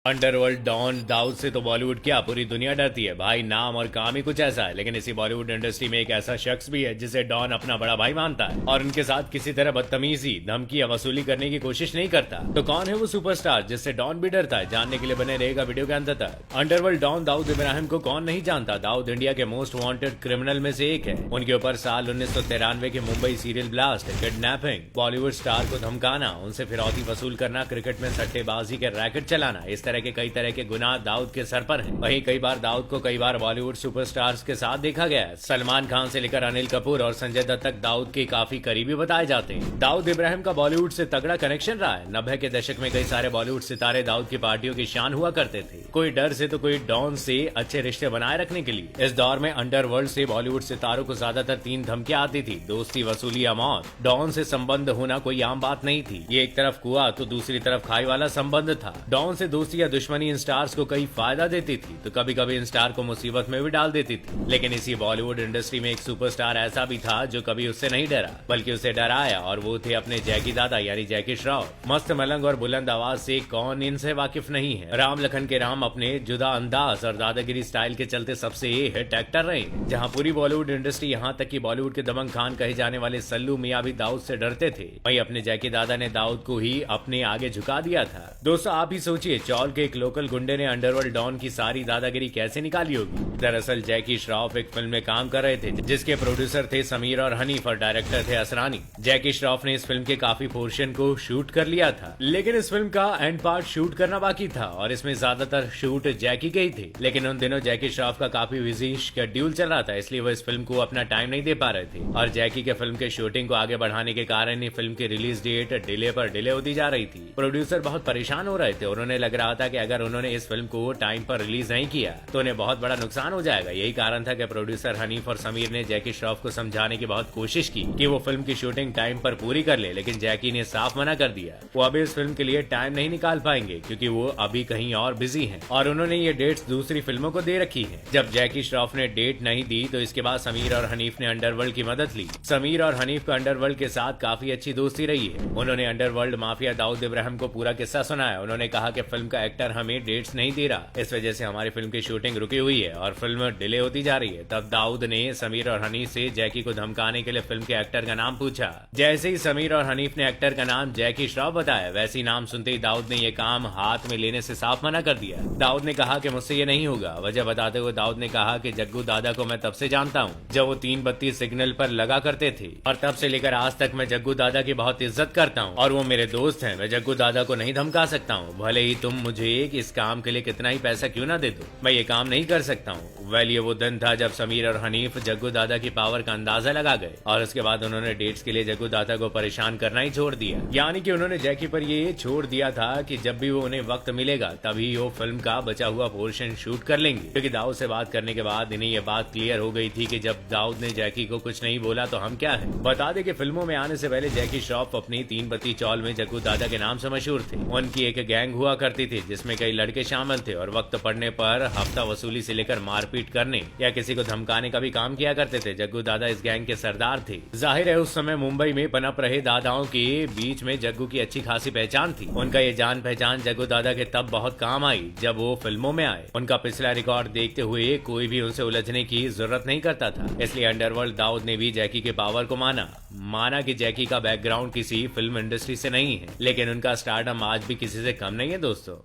Underworld don Dawood से तो बॉलीवुड क्या पूरी दुनिया डरती है भाई। नाम और काम ही कुछ ऐसा है। लेकिन इसी बॉलीवुड इंडस्ट्री में एक ऐसा शख्स भी है जिसे डॉन अपना बड़ा भाई मानता है और उनके साथ किसी तरह बदतमीजी, धमकी या वसूली करने की कोशिश नहीं करता। तो कौन है वो सुपरस्टार जिससे डॉन भी डरता है? जानने के लिए बने रहेगा वीडियो के अंत तक। अंडरवर्ल्ड डॉन दाऊद इब्राहिम को कौन नहीं जानता। दाऊद इंडिया के मोस्ट वांटेड क्रिमिनल में से एक है। उनके ऊपर साल 1993 के Mumbai serial blast, kidnapping, Bollywood star को धमकाना, उनसे फिरौती वसूल करना, क्रिकेट में सट्टेबाजी के रैकेट चलाना, इस तरह के कई तरह के गुनाह दाऊद के सर पर हैं। वहीं कई बार दाऊद को कई बार बॉलीवुड सुपरस्टार्स के साथ देखा गया है। सलमान खान से लेकर अनिल कपूर और संजय दत्त तक दाऊद के काफी करीबी बताए जाते हैं। दाऊद इब्राहिम का बॉलीवुड से तगड़ा कनेक्शन रहा है। 90 के दशक में कई सारे बॉलीवुड सितारे दाऊद की पार्टियों की शान हुआ करते थे। कोई डर से तो कोई डॉन से अच्छे रिश्ते बनाए रखने के लिए। इस दौर में अंडरवर्ल्ड से बॉलीवुड सितारों को ज्यादातर 3 धमकियां आती थी: दोस्ती, वसूली या मौत। डॉन से संबंध होना कोई आम बात नहीं थी। ये एक तरफ कुआं तो दूसरी तरफ खाई वाला संबंध था। डॉन से दोस्ती या दुश्मनी इन स्टार्स को कई फायदा देती थी तो कभी कभी इन स्टार को मुसीबत में भी डाल देती थी। लेकिन इसी बॉलीवुड इंडस्ट्री में एक सुपरस्टार ऐसा भी था जो कभी उससे नहीं डरा बल्कि उसे डराया, और वो थे अपने जैकी दादा यानी जैकी श्रॉफ। मस्त मलंग और बुलंद आवाज से कौन इनसे वाकिफ नहीं है। राम लखन के राम अपने जुदा अंदाज और दादागिरी स्टाइल के चलते सबसे हिट एक्टर रहे। जहां पूरी बॉलीवुड इंडस्ट्री, यहां तक कि बॉलीवुड के दबंग खान कहे जाने वाले सल्लू मियां भी दाऊद से डरते थे, वहीं अपने जैकी दादा ने दाऊद को ही अपने आगे झुका दिया था। दोस्तों आप ही सोचिए, चौल के एक लोकल गुंडे ने अंडरवर्ल्ड डॉन की सारी दादागिरी कैसे निकाली होगी। दरअसल जैकी श्रॉफ एक फिल्म में काम कर रहे थे जिसके प्रोड्यूसर थे समीर और हनीफ और डायरेक्टर थे असरानी। जैकी श्रॉफ ने इस फिल्म के काफी पोर्शन को शूट कर लिया था, लेकिन इस फिल्म का एंड पार्ट शूट करना बाकी था और इसमें ज्यादातर शूट जैकी के ही थे। लेकिन उन दिनों जैकी श्रॉफ का काफी बिजी शेड्यूल चल रहा था, इसलिए वो इस फिल्म को अपना टाइम नहीं दे पा रहे थे। और जैकी के फिल्म के शूटिंग को आगे बढ़ाने के कारण ही फिल्म की रिलीज डेट डिले पर डिले होती जा रही थी। प्रोड्यूसर बहुत परेशान हो रहे थे। उन्होंने लग रहा था कि अगर उन्होंने इस फिल्म को टाइम पर रिलीज नहीं किया तो उन्हें बहुत बड़ा नुकसान हो जाएगा। यही कारण था कि प्रोड्यूसर हनीफ और समीर ने जैकी श्रॉफ को समझाने की बहुत कोशिश की कि वो फिल्म की शूटिंग टाइम पर पूरी कर ले, लेकिन जैकी ने साफ मना कर दिया। वो अभी इस फिल्म के लिए टाइम नहीं निकाल पाएंगे क्योंकि वो अभी कहीं और बिजी हैं और उन्होंने ये डेट्स दूसरी फिल्मों को दे रखी है। जब जैकी श्रॉफ ने डेट नहीं दी तो इसके बाद समीर और हनीफ ने अंडरवर्ल्ड की मदद ली। समीर और हनीफ को अंडरवर्ल्ड के साथ काफी अच्छी दोस्ती रही है। उन्होंने अंडरवर्ल्ड माफिया दाऊद इब्राहिम को पूरा किस्सा सुनाया। उन्होंने कहा कि फिल्म का एक्टर हमें डेट्स नहीं दे रहा, इस वजह से हमारी फिल्म की शूटिंग रुकी हुई है और फिल्म डिले होती जा रही है। तब दाऊद ने समीर और हनीफ से जैकी को धमकाने के लिए फिल्म के एक्टर का नाम पूछा। जैसे ही समीर और हनीफ ने एक्टर का नाम जैकी श्रॉफ बताया, वैसे ही नाम सुनते ही दाऊद ने यह काम हाथ में लेने से साफ मना कर दिया। दाऊद ने कहा कि मुझसे ये नहीं होगा। वजह बताते हुए दाऊद ने कहा कि जग्गू दादा को मैं तब से जानता हूँ जब वो 3 बत्ती सिग्नल पर लगा करते थे और तब से लेकर आज तक मैं जग्गू दादा की बहुत इज्जत करता हूँ और वो मेरे दोस्त हैं। मैं जग्गू दादा को नहीं धमका सकता हूँ, भले ही तुम मुझे इस काम के लिए कितना ही पैसा क्यों ना दे दो, मैं ये काम नहीं कर सकता हूँ। वेल, ये वो दिन था जब समीर और हनीफ जग्गू दादा की पावर का अंदाजा लगा गए और उसके बाद उन्होंने डेट्स के लिए जग्गू दादा को परेशान करना ही छोड़ दिया। यानी कि उन्होंने जैकी पर ये छोड़ दिया था कि जब भी वो उन्हें वक्त मिलेगा तभी वो फिल्म का बचा हुआ पोर्शन शूट कर लेंगे। क्योंकि दाऊद से बात करने के बाद इन्हें ये बात क्लियर हो गई थी कि जब दाऊद ने जैकी को कुछ नहीं बोला तो हम क्या है। बता दें कि फिल्मों में आने से पहले जैकी श्रॉफ अपनी 3 बत्ती चौल में जग्गू दादा के नाम से मशहूर थे। उनकी एक गैंग हुआ करती थी जिसमें कई लड़के शामिल थे और वक्त पड़ने पर हफ्ता वसूली से लेकर मारपीट करने या किसी को धमकाने का भी काम किया करते थे। जग्गू दादा इस गैंग के सरदार थे। जाहिर है उस समय मुंबई में पनप रहे दादाओं के बीच में जग्गू की अच्छी खासी पहचान थी। उनका ये जान पहचान जग्गू दादा के तब बहुत काम आई जब वो फिल्मों में आए। उनका पिछला रिकॉर्ड देखते हुए कोई भी उनसे उलझने की जरूरत नहीं करता था, इसलिए अंडरवर्ल्ड दाऊद ने भी जैकी के पावर को माना कि जैकी का बैकग्राउंड किसी फिल्म इंडस्ट्री से नहीं है, लेकिन उनका स्टारडम आज भी किसी से कम नहीं है दोस्तों।